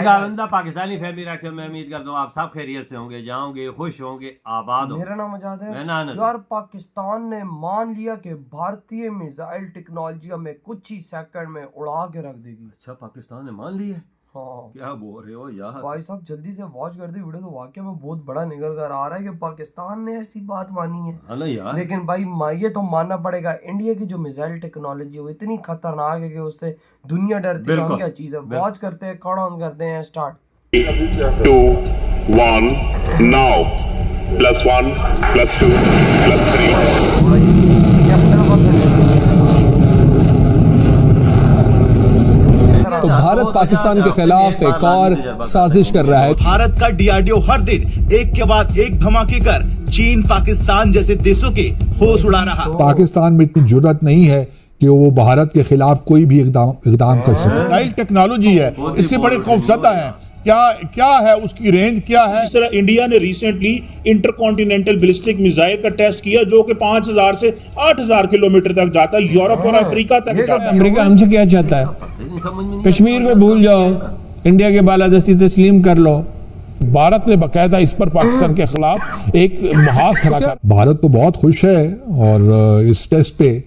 गालंदा Pakistani family reaction में उम्मीद करता हूँ आप सब खैरियत से होंगे, जाओगे खुश होंगे, आबाद हो। मेरा नाम आजाद है। मैं नानद। यार पाकिस्तान ने मान लिया कि भारतीय मिसाइल टेक्नोलॉजी हमें कुछ ही सेकंड में उड़ा के रख देगी। अच्छा, पाकिस्तान ने मान लिया? हाँ, क्या बोल रहे हो यार? भाई साहब जल्दी से वॉच कर दे वीडियो, तो वाकई में बहुत बड़ा निकल कर आ रहा है कि पाकिस्तान ने ऐसी बात मानी है। हाँ ना यार। लेकिन भाई ये तो मानना पड़ेगा, इंडिया की जो मिसाइल टेक्नोलॉजी है वो इतनी खतरनाक है कि उससे दुनिया डरती है। बिल्कुल। क्या चीज है, वॉच करते हैं, काउंट करते हैं, स्टार्ट। 2, 1, now. +1, +2, +3. तो भारत पाकिस्तान के खिलाफ एक और साजिश कर रहा है। भारत का डीआरडीओ हर दिन एक के बाद एक धमाके कर चीन, पाकिस्तान जैसे देशों के होश उड़ा रहा। पाकिस्तान में इतनी जुर्रत नहीं है कि वो भारत के खिलाफ कोई भी इकदाम कर सके। मिसाइल टेक्नोलॉजी है, इससे बड़े खौफजदा है। क्या है उसकी रेंज क्या है? जिस तरह इंडिया ने रिसेंटली इंटरकॉन्टिनेंटल बैलिस्टिक मिसाइल का टेस्ट किया जो कि 5000 से 8000 किलोमीटर तक जाता है, यूरोप और अफ्रीका तक जाता है। अमेरिका हमसे क्या चाहता है? कश्मीर को भूल जाओ, इंडिया के बालादस्ती तस्लीम कर लो। भारत ने बकायदा इस पर पाकिस्तान के खिलाफ एक मुहाज खड़ा कर। भारत तो बहुत खुश है और इस टेस्ट पे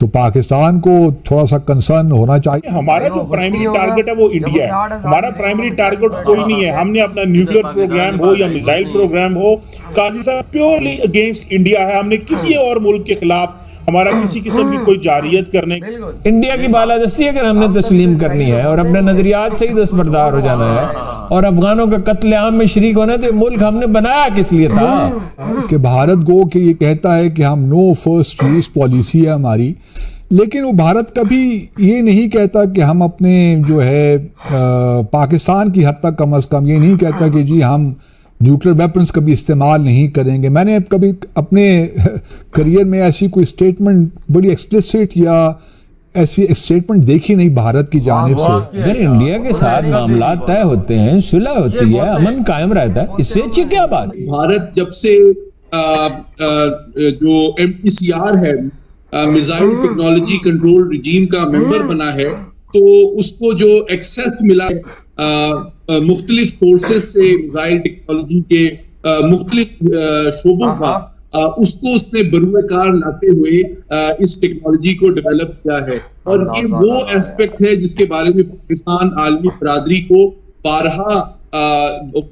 तो पाकिस्तान को थोड़ा सा कंसर्न होना चाहिए। हमारा जो प्राइमरी टारगेट है वो इंडिया है, हमारा प्राइमरी टारगेट कोई नहीं है। हमने अपना न्यूक्लियर प्रोग्राम हो या मिसाइल प्रोग्राम हो, काजी साहब प्योरली अगेंस्ट इंडिया है। हमने किसी और मुल्क के खिलाफ हमारा किसी किस्म की कोई जारियत करने। इंडिया की बालादस्ती अगर हमने तस्लीम करनी है और अपने नजरियात से ही दस्तबरदार हो जाना है और अफगानों का कत्लेआम में शरीक होना है, तो मुल्क हमने बनाया किस लिए था? कि भारत गो कि ये कहता है कि हम नो फर्स्ट यूज पॉलिसी है हमारी, लेकिन वो भारत कभी ये नहीं कहता कि हम अपने जो है पाकिस्तान की हद तक कम अज़ कम ये नहीं कहता कि जी हम न्यूक्लियर वेपन्स कभी इस्तेमाल नहीं करेंगे। मैंने कभी अपने करियर में ऐसी कोई स्टेटमेंट बड़ी एक्सप्लिसिट या ऐसी स्टेटमेंट देखी नहीं भारत की जानिब से। अगर इंडिया के साथ मामला तय होते हैं, सुलह होती है, अमन कायम रहता है, इससे अच्छी क्या बात? भारत जब से जो MTCR है, मिसाइल टेक्नोलॉजी कंट्रोल रिजीम का मेंबर बना है, तो उसको जो एक्सेस मिला है मुख्तलिफ सोर्सेज से मिसाइल टेक्नोलॉजी के मुख्तलिफ शोबों का, उसको उसने बरूएकार लाते हुए इस टेक्नोलॉजी को डेवलप किया है। और ये वो एस्पेक्ट है जिसके बारे में पाकिस्तान आलमी बरादरी को बारहा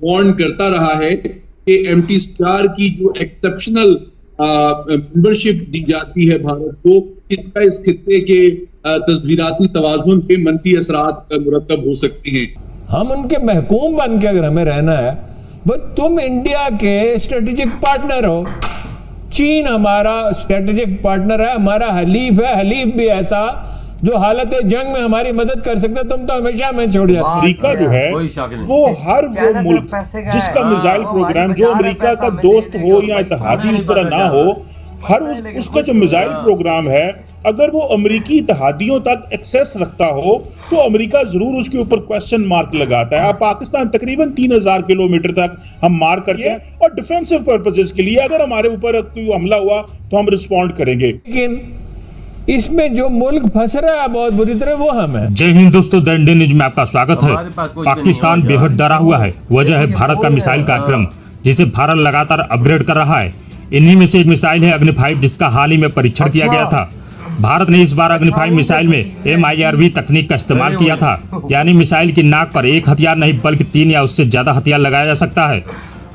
वार्न करता रहा है कि MTCR की जो एक्सेप्शनल मेंबरशिप दी जाती है भारत को, इसका इस खित्ते के तस्वीराती तवाज़ुन पे मंफी असरात मुरतब हो सकते हैं। हम उनके महकूम बन के अगर हमें रहना है, बस तुम इंडिया के स्ट्रेटेजिक पार्टनर हो। चीन हमारा स्ट्रेटेजिक पार्टनर है, हमारा हलीफ है, हलीफ भी ऐसा जो हालत जंग में हमारी मदद कर सकता है। तुम तो हमेशा हमें छोड़ जाते। अमेरिका जो है वो हर वो मुल्क जिसका मिसाइल प्रोग्राम, जो अमेरिका का दोस्त हो या इत्तेहादी उस तरह ना हो, हर उसका जो मिसाइल प्रोग्राम है, अगर वो अमेरिकी इत्तेहादियों तक एक्सेस रखता हो तो अमेरिका जरूर उसके ऊपर क्वेश्चन मार्क लगाता है। अब पाकिस्तान तकरीबन 3000 किलोमीटर तक हम मार करके और डिफेंसिव पर्पसेस के लिए अगर हमारे ऊपर कोई हमला हुआ तो हम रिस्पॉन्ड करेंगे। लेकिन इसमें जो मुल्क फंस रहा है बहुत बुरी तरह, वो हम है। जय हिंद दोस्तों, द इंडियन न्यूज में आपका स्वागत है। पाकिस्तान बेहद डरा हुआ है। वजह है भारत का मिसाइल कार्यक्रम, जिसे भारत लगातार अपग्रेड कर रहा है। इन्हीं में से एक मिसाइल है अग्नि 5, जिसका हाल ही में परीक्षण किया गया था। भारत ने इस बार अग्नि 5 मिसाइल में MIRV तकनीक का इस्तेमाल किया था, यानी मिसाइल की नाक पर एक हथियार नहीं बल्कि 3 या उससे ज्यादा हथियार लगाया जा सकता है।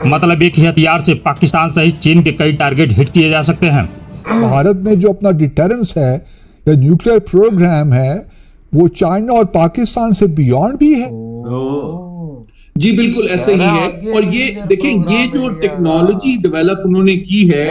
मतलब एक ही हथियार से पाकिस्तान सहित चीन के कई टारगेट हिट किए जा सकते हैं। भारत ने जो अपना डिटरेंस है या न्यूक्लियर प्रोग्राम है, वो चाइना और पाकिस्तान से बियॉन्ड भी है। जी बिल्कुल ऐसे ही है। और ये देखें, ये जो टेक्नोलॉजी डेवलप उन्होंने की है,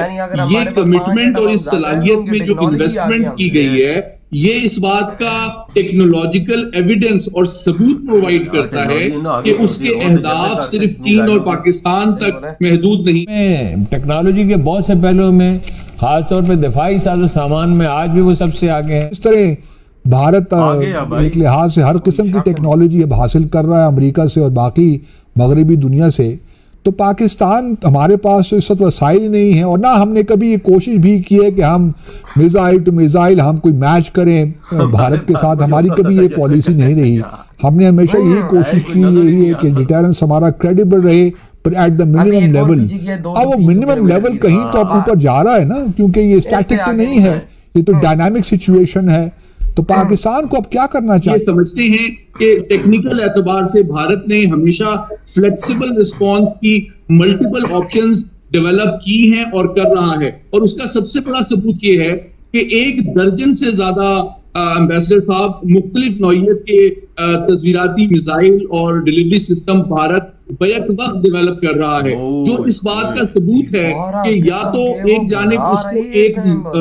ये कमिटमेंट और इस सलाहियत में जो इन्वेस्टमेंट की गई है, ये इस बात का टेक्नोलॉजिकल एविडेंस और सबूत प्रोवाइड करता है कि उसके अहदाफ सिर्फ चीन और पाकिस्तान तक महदूद नहीं। टेक्नोलॉजी के बहुत से पहलुओं में, खासतौर पर दिफाई साजो सामान में आज भी वो सबसे आगे है। इस तरह भारत एक लिहाज से हर किस्म की टेक्नोलॉजी अब हासिल कर रहा है अमेरिका से और बाकी मगरबी दुनिया से। तो पाकिस्तान, हमारे पास इस वक्त वसाइल नहीं है, और ना हमने कभी ये कोशिश भी की है कि हम मिसाइल टू मिसाइल हम कोई मैच करें भारत के साथ। हमारी कभी ये पॉलिसी नहीं रही। हमने हमेशा यही कोशिश की यही है कि डिटेरेंस हमारा क्रेडिबल रहे, पर एट द मिनिमम लेवल। अब वो मिनिमम लेवल कहीं तो अब ऊपर जा रहा है ना, क्योंकि ये स्टैटिक तो नहीं है, ये तो डायनामिक सिचुएशन है। तो पाकिस्तान को अब क्या करना चाहिए? समझते हैं कि टेक्निकल एतबार से भारत ने हमेशा फ्लेक्सिबल रिस्पांस की मल्टीपल ऑप्शंस डेवलप की हैं और कर रहा है, और उसका सबसे बड़ा सबूत ये है कि 1 दर्जन से ज्यादा एम्बेसडर साहब मुख्तलिफ नौइयत के तस्वीराती मिसाइल और डिलीवरी सिस्टम भारत बैक वक्त डेवलप कर रहा है, जो इस बात का सबूत है कि या तो एक जानिब उसको एक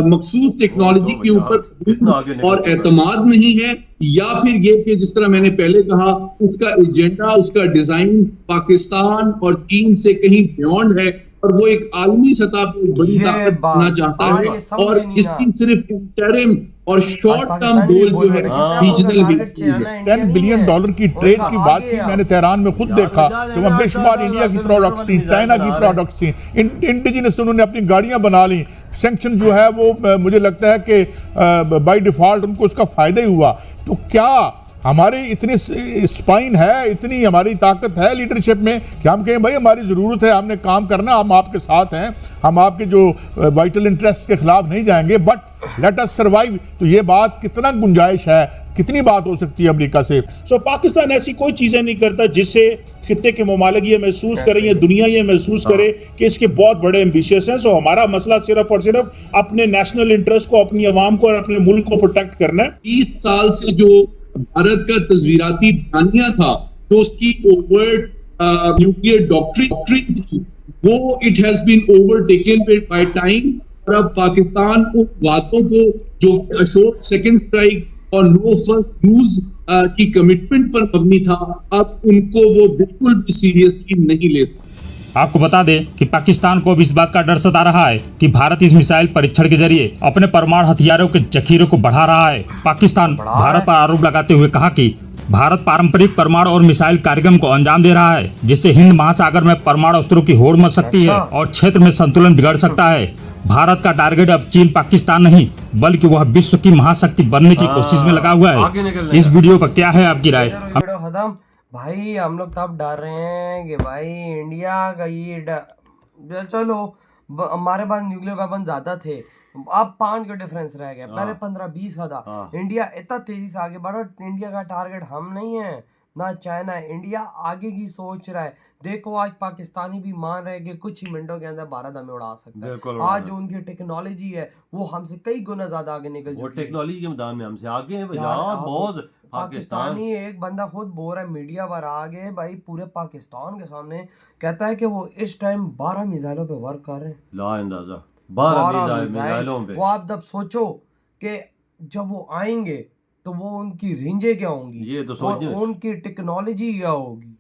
मखसूस टेक्नोलॉजी के ऊपर और एतमाद नहीं है, या फिर ये कि जिस तरह मैंने पहले कहा उसका एजेंडा, उसका डिजाइन पाकिस्तान और चीन से कहीं बियॉन्ड है, और वो एक आलमी सतह पर बड़ी ताकत बनना चाहता है, और इसकी सिर्फ इंटरिम और शॉर्ट टर्म गोल जो है रीजनल $10 बिलियन की ट्रेड की बात की मैंने तेहरान में खुद देखा, जो बेशुमार इंडिया की प्रोडक्ट्स थी, चाइना की प्रोडक्ट्स थी, इंडिजिनस उन्होंने अपनी गाड़ियां बना ली। सैंक्शन जो है वो मुझे लगता है कि बाय डिफॉल्ट उनको उसका फायदा ही हुआ। तो क्या हमारी इतनी स्पाइन है, इतनी हमारी ताकत है लीडरशिप में कि हम कहें भाई हमारी ज़रूरत है, हमने काम करना, हम आपके साथ हैं, हम आपके जो वाइटल इंटरेस्ट के खिलाफ नहीं जाएंगे, बट लेट अस सर्वाइव। तो ये बात कितना गुंजाइश है, कितनी बात हो सकती है अमेरिका से? पाकिस्तान ऐसी कोई चीजें नहीं करता जिससे खित्ते के ममालिक ये महसूस करें या दुनिया ये महसूस करे कि इसके बहुत बड़े एम्बिशियस हैं। सो हमारा मसला सिर्फ और सिर्फ अपने नेशनल इंटरेस्ट को, अपनी आवाम को और अपने मुल्क को प्रोटेक्ट करना है। 20 साल से जो भारत का तस्वीराती बयानिया था, जो उसकी ओवर्ट न्यूक्लियर डॉक्ट्रिन थी, वो it has been overtaken by time. और अब पाकिस्तान उन बातों को जो अशोक सेकंड स्ट्राइक और नो फर्स्ट यूज की कमिटमेंट पर मबनी था, अब उनको वो बिल्कुल भी सीरियसली नहीं ले सकते। आपको बता दें कि पाकिस्तान को अब इस बात का डर सता रहा है कि भारत इस मिसाइल परीक्षण के जरिए अपने परमाणु हथियारों के जखीरे को बढ़ा रहा है। पाकिस्तान भारत पर आरोप लगाते हुए कहा कि भारत पारंपरिक परमाणु और मिसाइल कार्यक्रम को अंजाम दे रहा है, जिससे हिंद महासागर में परमाणु अस्त्रों की होड़ मच सकती है और क्षेत्र में संतुलन बिगड़ सकता है। भारत का टारगेट अब चीन पाकिस्तान नहीं, बल्कि वह विश्व की महाशक्ति बनने की कोशिश में लगा हुआ है। इस वीडियो पर क्या है आपकी राय? भाई हम लोग तब डर रहे हैं कि भाई इंडिया का ये चलो हमारे पास न्यूक्लियर वेपन ज्यादा थे, अब 5 का डिफरेंस रह गया, पहले 15-20 का था। इंडिया इतना तेजी से आगे बढ़ा, इंडिया का टारगेट हम नहीं है ना चाइना, इंडिया आगे की सोच रहा है। देखो आज पाकिस्तानी भी मान रहे हैं कि कुछ ही मिनटों के अंदर भारत हमें उड़ा सकता है। आज जो उनकी टेक्नोलॉजी है वो हमसे कई गुना ज्यादा आगे निकल चुकी है। वो टेक्नोलॉजी के मैदान में हमसे आगे हैं बहुत। पाकिस्तानी एक बंदा खुद बोल रहा है मीडिया पर आगे, भाई पूरे पाकिस्तान के सामने कहता है कि वो इस टाइम 12 मिसाइलों पे वर्क कर रहे हैं। ला अंदाजा 12 मिसाइलों पे। वो आप जब सोचो कि जब वो आएंगे तो वो उनकी रेंजें क्या होंगी, ये तो और उनकी टेक्नोलॉजी क्या होगी।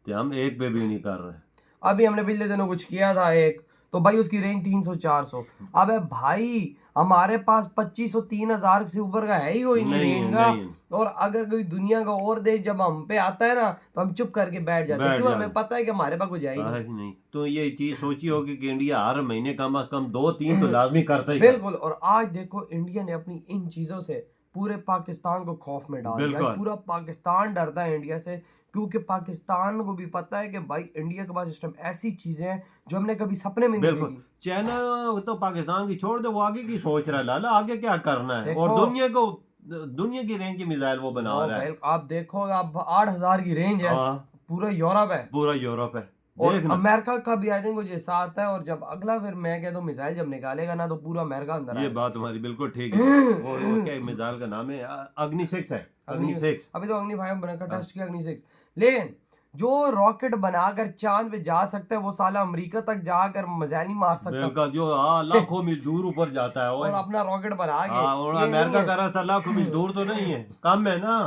तो हम एक पे भी नहीं कर रहे। अभी हमने पिछले दिनों कुछ किया था एक, तो भाई उसकी रेंज 300-400। अबे भाई हमारे पास 2500-3000 से ऊपर का है ही कोई नहीं रेंज का। और अगर कोई दुनिया का और देश जब हम पे आता है ना तो हम चुप करके बैठ जाते हैं, क्यों? हमें पता है कि हमारे पास कुछ है ही नहीं। तो ये चीज सोची होगी कि इंडिया हर महीने कम से कम 2-3 तो लाजमी करता ही। बिल्कुल। और आज देखो इंडिया ने अपनी इन चीजों से पूरे पाकिस्तान को खौफ में डाल दिया। पूरा पाकिस्तान डरता है इंडिया से, क्योंकि पाकिस्तान को भी पता है कि भाई इंडिया के पास सिस्टम ऐसी चीजें हैं जो हमने कभी सपने में नहीं देखी। चाइना तो पाकिस्तान की छोड़ दे, वो आगे की सोच रहा है, लाला आगे क्या करना है, और दुनिया की रेंज की मिसाइल वो बना रहा है। आप देखो आप 8000 की रेंज है, पूरा यूरोप है और अमेरिका का भी आई थिंक मुझे साथ है। और जब अगला फिर मैं कह दूं मिसाइल जब निकालेगा ना तो पूरा अमेरिका अंदर ये बात तुम्हारी बिल्कुल ठीक है। वो क्या मिसाइल का नाम है? अग्नि 6 है। अग्नि 6 अभी तो अग्नि 5 बनाकर टेस्ट किया, अग्नि 6। लेकिन जो रॉकेट बनाकर चांद पे जा सकता है वो साला अमेरिका तक जाकर मिसाइल नहीं मार सकता, जो लाखों मील दूर ऊपर जाता है और अपना रॉकेट बना के। और अमेरिका का रास्ता लाखों मील दूर तो नहीं है, कम है ना।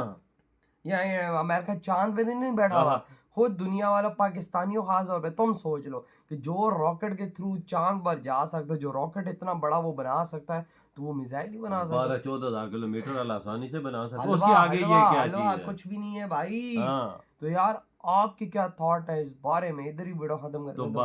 यहाँ अमेरिका चांद पे नहीं बैठा हुआ, खुद दुनिया वाला पाकिस्तानियों खास तौर पे। तुम सोच लो कि जो रॉकेट के थ्रू चांद पर जा सकता है, जो रॉकेट इतना बड़ा वो बना सकता है, तो वो मिसाइल ही बना सकता है। 12-14,000 किलोमीटर आसानी से बना सकता है। उसके आगे ये क्या चीज है? कुछ भी नहीं है भाई। तो यार आपकी क्या थॉट है इस बारे में? इधर ही वीडियो खत्म करते हैं।